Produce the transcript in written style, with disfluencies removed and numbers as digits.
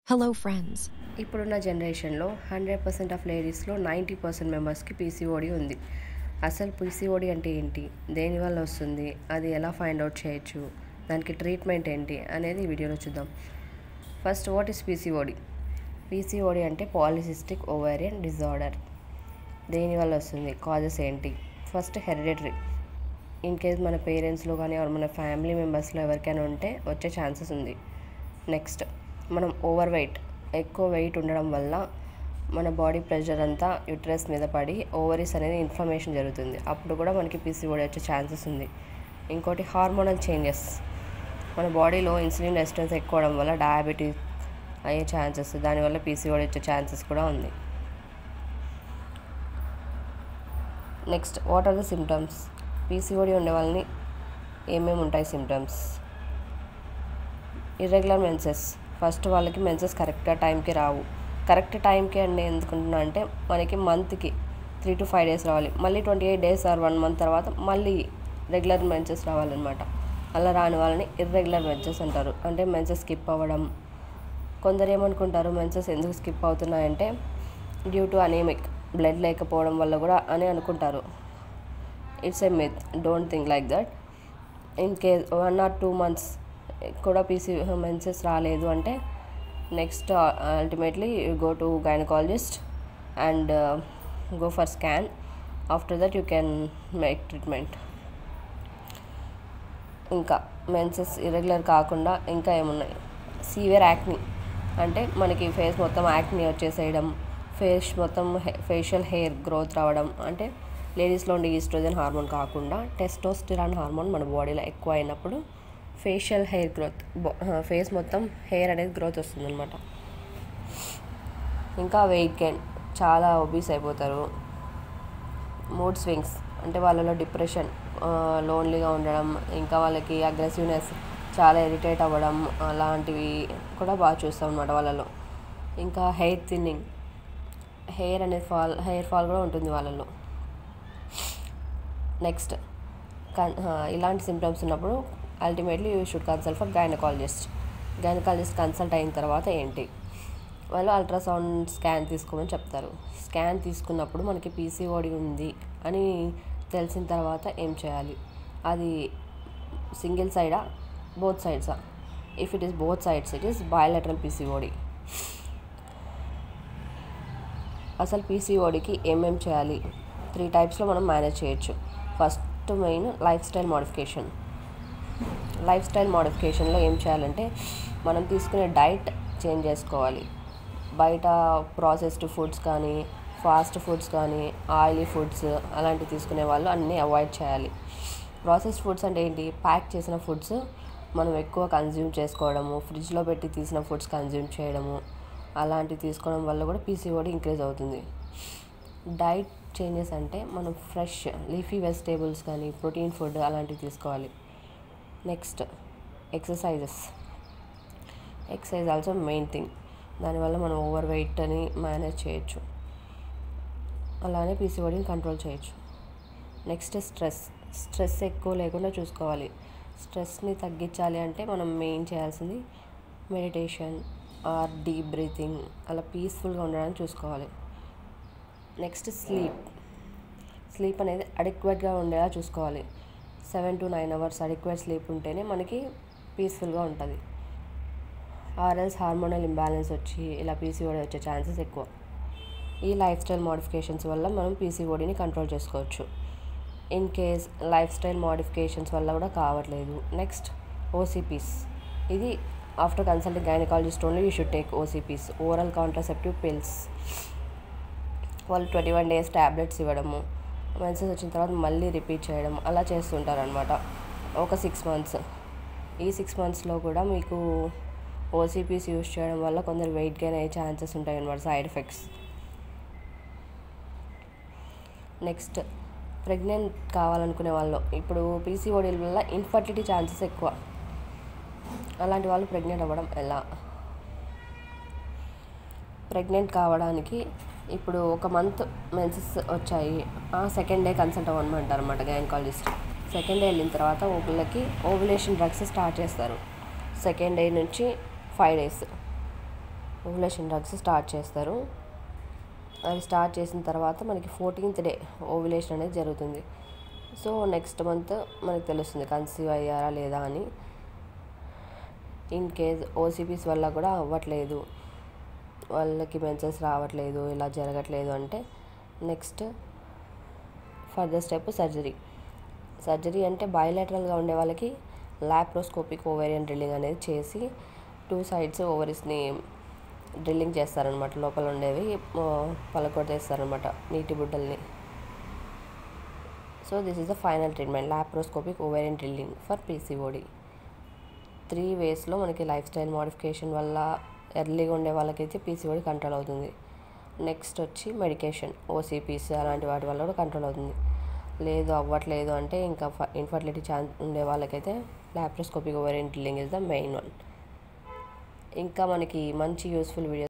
Hello, friends. ఇప్పుడున్న జనరేషన్లో 100% of లేడీస్లో 90% మెంబర్స్కి పీసీఓడి ఉంది. అసలు పీసీఓడి అంటే ఏంటి, దేనివల్ల వస్తుంది, అది ఎలా ఫైండ్ అవుట్ చేయొచ్చు, దానికి ట్రీట్మెంట్ ఏంటి అనేది ఈ వీడియోలో చూద్దాం. First, what is PCOD? PCOD అంటే పాలిసిస్టిక్ ఓవేరియన్ డిజార్డర్. దేనివల్ల వస్తుంది, కాజెస్ ఏంటి? First, hereditary. ఇన్ కేస్ మన పేరెంట్స్లో కానీ మన ఫ్యామిలీ మెంబర్స్లో ఎవరికైనా ఉంటే వచ్చే ఛాన్సెస్ ఉంది. నెక్స్ట్, మనం ఓవర్ వెయిట్, ఎక్కువ వెయిట్ ఉండడం వల్ల మన బాడీ ప్రెషర్ అంతా యూట్రస్ మీద పడి ఓవరీస్ అనేది ఇన్ఫ్లమేషన్ జరుగుతుంది. అప్పుడు కూడా మనకి పీసీఓడి వచ్చే ఛాన్సెస్ ఉంది. ఇంకోటి, హార్మోనల్ చేంజెస్. మన బాడీలో ఇన్సులిన్ రెసిస్టెన్స్ ఎక్కువ అవడం వల్ల డయాబెటీస్ అయ్యే ఛాన్సెస్, దానివల్ల పీసీఓడి వచ్చే ఛాన్సెస్ కూడా ఉంది. Next, what are the symptoms? PCOD ఉండే వాళ్ళని ఏమేమి ఉంటాయి సిమ్టమ్స్? Irregular menses. ఫస్ట్, వాళ్ళకి మెన్సెస్ కరెక్ట్గా టైంకి రావు. కరెక్ట్ టైంకి అండి ఎందుకుంటున్నా అంటే మనకి మంత్కి 3 to 5 days రావాలి, మళ్ళీ 28 days ఆర్ 1 month తర్వాత మళ్ళీ రెగ్యులర్ మెన్సెస్ రావాలన్నమాట. అలా రాని వాళ్ళని ఇర్రెగ్యులర్ మెన్సెస్ అంటారు. అంటే మెన్సెస్ స్కిప్ అవ్వడం. కొందరు ఏమనుకుంటారు, మెన్సెస్ ఎందుకు స్కిప్ అవుతున్నాయంటే డ్యూ టు అనీమిక్, బ్లడ్ లేకపోవడం వల్ల కూడా అని అనుకుంటారు. It's a myth, don't think like that. In case 1 or 2 months కూడా మెన్సెస్ రాలేదు అంటే next ultimately you go to gynaecologist and go for scan. After that you can make treatment. ఇంకా menses irregular కాకుండా ఇంకా ఏమున్నాయి? సీవియర్ యాక్ని, అంటే మనకి face మొత్తం యాక్ని వచ్చేసేయడం, ఫేస్ మొత్తం ఫేషియల్ హెయిర్ గ్రోత్ రావడం. అంటే లేడీస్లో ఉండే ఈస్ట్రోజన్ హార్మోన్ కాకుండా టెస్టోస్టిరాన్ హార్మోన్ మన బాడీలో ఎక్కువ అయినప్పుడు ఫేషియల్ హెయిర్ గ్రోత్, ఫేస్ మొత్తం హెయిర్ అనేది గ్రోత్ వస్తుందన్నమాట. ఇంకా వెయిట్ గెయిన్, చాలా ఒబీస్ అయిపోతారు. మూడ్ స్వింగ్స్, అంటే వాళ్ళలో డిప్రెషన్, లోన్లీగా ఉండడం, ఇంకా వాళ్ళకి అగ్రెసివ్నెస్, చాలా ఇరిటేట్ అవ్వడం, అలాంటివి కూడా బాగా చూస్తాం అన్నమాట వాళ్ళలో. ఇంకా హెయిర్ థిన్నింగ్, హెయిర్ ఫాల్ కూడా ఉంటుంది వాళ్ళలో. నెక్స్ట్, ఇలాంటి సిమ్టమ్స్ ఉన్నప్పుడు ultimately you should consult for gynaecologist. Gynaecologist consult అయిన తర్వాత ఏంటి, వాళ్ళు అల్ట్రాసౌండ్ స్కాన్ తీసుకోమని చెప్తారు. స్కాన్ తీసుకున్నప్పుడు మనకి పీసీఓడి ఉంది అని తెలిసిన తర్వాత ఏం చేయాలి? అది సింగిల్ సైడా, బోత్ సైడ్సా? If it is both sides, it is bilateral PCOD. అసలు పీసీఓడికి ఏమేమి చేయాలి? 3 typesలో మనం మేనేజ్ చేయొచ్చు. First main, lifestyle modification. Lifestyle మోడిఫికేషన్లో ఏం చేయాలంటే మనం తీసుకునే డైట్ చేంజ్ చేసుకోవాలి. బయట ప్రాసెస్డ్ ఫుడ్స్ కానీ, ఫాస్ట్ ఫుడ్స్ కానీ, ఆయిలీ ఫుడ్స్ అలాంటివి తీసుకునే వాళ్ళు అన్నీ అవాయిడ్ చేయాలి. ప్రాసెస్డ్ ఫుడ్స్ అంటే ఏంటి? ప్యాక్ చేసిన ఫుడ్స్ మనం ఎక్కువ కన్జ్యూమ్ చేసుకోవడము, ఫ్రిడ్జ్లో పెట్టి తీసిన ఫుడ్స్ కన్జ్యూమ్ చేయడము, అలాంటివి తీసుకోవడం వల్ల కూడా పీసీఓడి ఇంక్రీజ్ అవుతుంది. డైట్ చేంజెస్ అంటే మనం ఫ్రెష్ లీఫీ వెజిటేబుల్స్ కానీ, ప్రోటీన్ ఫుడ్ అలాంటివి తీసుకోవాలి. Next, exercises also main thing. దానివల్ల మనం ఓవర్ వెయిట్ని మేనేజ్ చేయొచ్చు, అలానే పీసీఓడిని కంట్రోల్ చేయొచ్చు. నెక్స్ట్, స్ట్రెస్ ఎక్కువ లేకుండా చూసుకోవాలి. స్ట్రెస్ని తగ్గించాలి అంటే మనం మెయిన్ చేయాల్సింది మెడిటేషన్ ఆర్ డీప్ బ్రీతింగ్, అలా పీస్ఫుల్గా ఉండడానికి చూసుకోవాలి. నెక్స్ట్, స్లీప్ అనేది అడిక్వేట్గా ఉండేలా చూసుకోవాలి. 7 to 9 hours అడిక్వేట్ స్లీప్ ఉంటేనే మనకి పీస్ఫుల్గా ఉంటుంది. ఆర్ఎల్స్ హార్మోనల్ ఇంబ్యాలెన్స్ వచ్చి ఇలా పీసీఓడి వచ్చే ఛాన్సెస్ ఎక్కువ. ఈ లైఫ్ స్టైల్ మోడిఫికేషన్స్ వల్ల మనం పీసీఓడిని కంట్రోల్ చేసుకోవచ్చు. In case life style modifications వల్ల కూడా కావట్లేదు, నెక్స్ట్ ఓసీపీస్. ఇది after consulting gynaecologist only you should take ఓసీపీస్, oral contraceptive pills. వాళ్ళు 21 days ట్యాబ్లెట్స్ ఇవ్వడము, మెన్సెస్ వచ్చిన తర్వాత మళ్ళీ రిపీట్ చేయడం, అలా చేస్తుంటారు అనమాట ఒక 6 months. ఈ 6 monthsలో కూడా మీకు ఓసీపీస్ యూజ్ చేయడం వల్ల కొందరు వెయిట్ గెయిన్ అయ్యే ఛాన్సెస్ ఉంటాయి అన్నమాట, సైడ్ ఎఫెక్ట్స్. నెక్స్ట్, ప్రెగ్నెంట్ కావాలనుకునే వాళ్ళు, ఇప్పుడు పీసీఓడి వల్ల ఇన్ఫర్టిలిటీ ఛాన్సెస్ ఎక్కువ. అలాంటి వాళ్ళు ప్రెగ్నెంట్ అవ్వడం ఎలా? ప్రెగ్నెంట్ కావడానికి ఇప్పుడు 1 month మెన్సెస్ వచ్చాయి, సెకండ్ డే కన్సల్ట్ అవ్వమంటారు అన్నమాట గైనకాలజిస్ట్. సెకండ్ డే వెళ్ళిన తర్వాత పిల్లకి ఓవులేషన్ డ్రగ్స్ స్టార్ట్ చేస్తారు. సెకండ్ డే నుంచి 5 days ఓవులేషన్ డ్రగ్స్ స్టార్ట్ చేస్తారు. అవి స్టార్ట్ చేసిన తర్వాత మనకి 14th డే ఓవులేషన్ అనేది జరుగుతుంది. సో నెక్స్ట్ మంత్ మనకు తెలుస్తుంది కన్సీవ్ అయ్యారా లేదా అని. ఇన్ కేస్ ఓసీపీస్ వల్ల కూడా అవ్వట్లేదు, వాళ్ళకి మెన్సెస్ రావట్లేదు, ఇలా జరగట్లేదు అంటే నెక్స్ట్ ఫర్దర్ స్టెప్ సర్జరీ అంటే బయోలాటరల్గా ఉండే వాళ్ళకి లాప్రోస్కోపిక్ ఓవేరియన్ డ్రిల్లింగ్ అనేది చేసి 2 sides ఓవరీస్ని డ్రిల్లింగ్ చేస్తారనమాట. లోపల ఉండేవి పలకొట్టేస్తారనమాట నీటి బుడ్డల్ని. So this is the final treatment, laparoscopic ovarian drilling for PCOD. 3 waysలో మనకి లైఫ్ స్టైల్ మోడిఫికేషన్ వల్ల ఎర్లీగా ఉండే వాళ్ళకైతే పీసీఓడి కంట్రోల్ అవుతుంది. నెక్స్ట్ వచ్చి మెడికేషన్, ఓసీపీస్ అలాంటి వాటి వల్ల కూడా కంట్రోల్ అవుతుంది. లేదు అవ్వట్లేదు అంటే ఇంకా ఇన్ఫర్టిలిటీ ఛాన్స్ ఉండే వాళ్ళకైతే laparoscopic ovarian drilling is the main one. ఇంకా మనకి మంచి యూస్ఫుల్ వీడియోస్